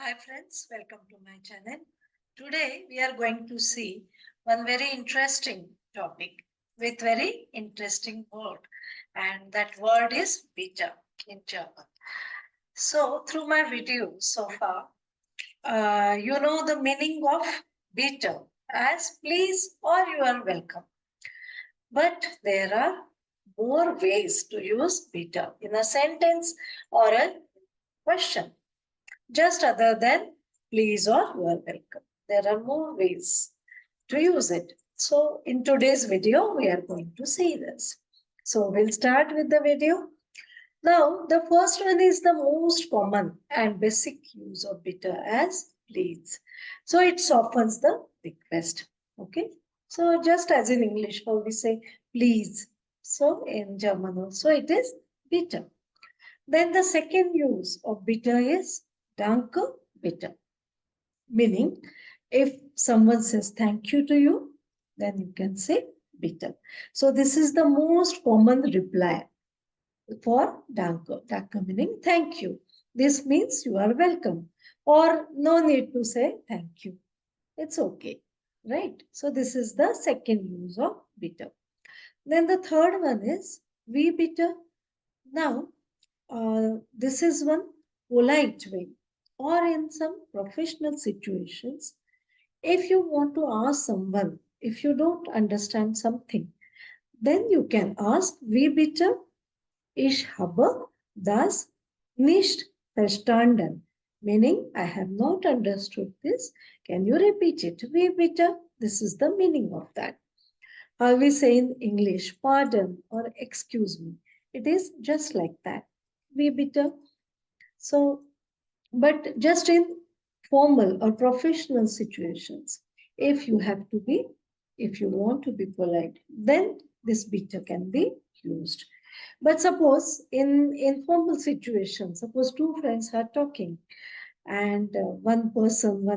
Hi friends, welcome to my channel. Today we are going to see one very interesting topic with very interesting word, and that word is bitte in German. So through my video so far, you know the meaning of bitte as please or you are welcome. But there are more ways to use bitte in a sentence or a question, just other than please or you are welcome. There are more ways to use it. So in today's video, we are going to see this. So we'll start with the video. Now, the first one is the most common and basic use of bitte as please. So it softens the request. Okay. So just as in English, how we say please. So in German also it is bitte. Then the second use of bitte is danke bitte, meaning if someone says thank you to you, then you can say bitte. So this is the most common reply for danke. Danke meaning thank you. This means you are welcome or no need to say thank you. It's okay, right? So this is the second use of bitte. Then the third one is we bitte. Now, this is one polite way, or in some professional situations, if you want to ask someone, if you don't understand something, then you can ask, wie bitte? Ich habe das nicht verstanden. Meaning, I have not understood this. Can you repeat it? Wie bitte? This is the meaning of that. How we say in English, pardon or excuse me. It is just like that. Wie bitte? So, but just in formal or professional situations, if you have to be, if you want to be polite, then this bitte can be used. But suppose in informal situations, suppose two friends are talking and one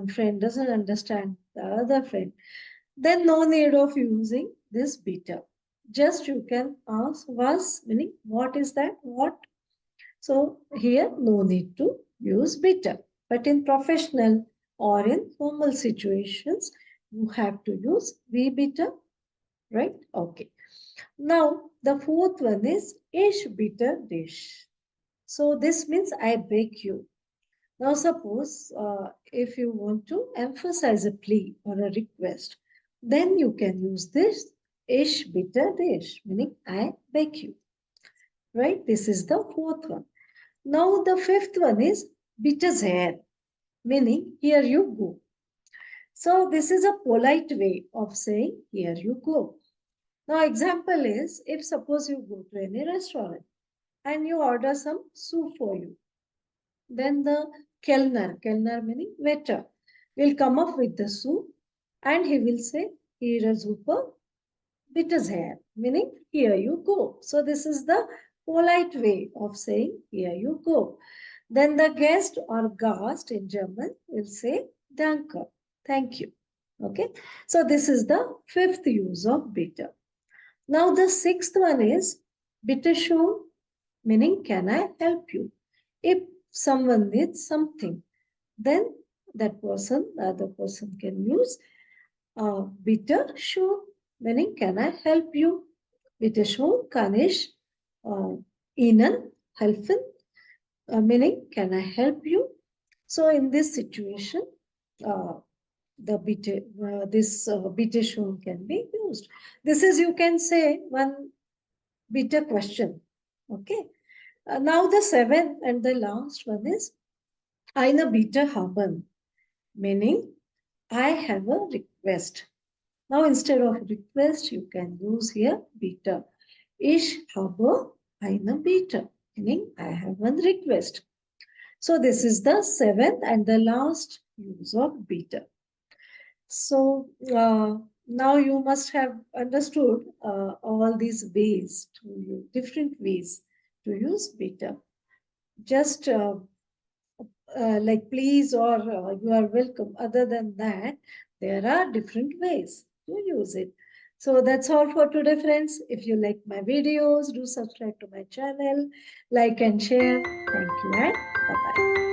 friend doesn't understand the other friend, then no need of using this bitte. Just you can ask was, meaning what is that? What? So here no need to use bitte. But in professional or in formal situations, you have to use wie bitte, right? Okay. Now the fourth one is ich bitte dich. So this means I beg you. Now suppose if you want to emphasize a plea or a request, then you can use this ich bitte dich, meaning I beg you, right? This is the fourth one. Now the fifth one is bitte sehr, meaning here you go. So this is a polite way of saying here you go. Now example is if suppose you go to any restaurant and you order some soup for you, then the kellner meaning waiter, will come up with the soup and he will say, here is super, bitte sehr, meaning here you go. So this is the polite way of saying here you go. Then the guest or Gast in German will say danke, thank you. Okay, so this is the fifth use of bitte. Now the sixth one is bitte schon, meaning can I help you? If someone needs something, then that person, the other person can use bitte schon, meaning can I help you? Bitte schon kann ich Ihnen helfen, meaning can I help you? So in this situation, the bitte, this bitte schon can be used. This is, you can say, one bitte question. Okay. Now the seventh and the last one is eine Bitte haben, meaning I have a request. Now instead of request, you can use here bitte. Ich habe eine Bitte, meaning I have one request. So this is the seventh and the last use of bitte. So now you must have understood all these ways different ways to use bitte. Just like please or you are welcome. Other than that, there are different ways to use it. So that's all for today, friends. If you like my videos, do subscribe to my channel, like and share. Thank you and bye-bye.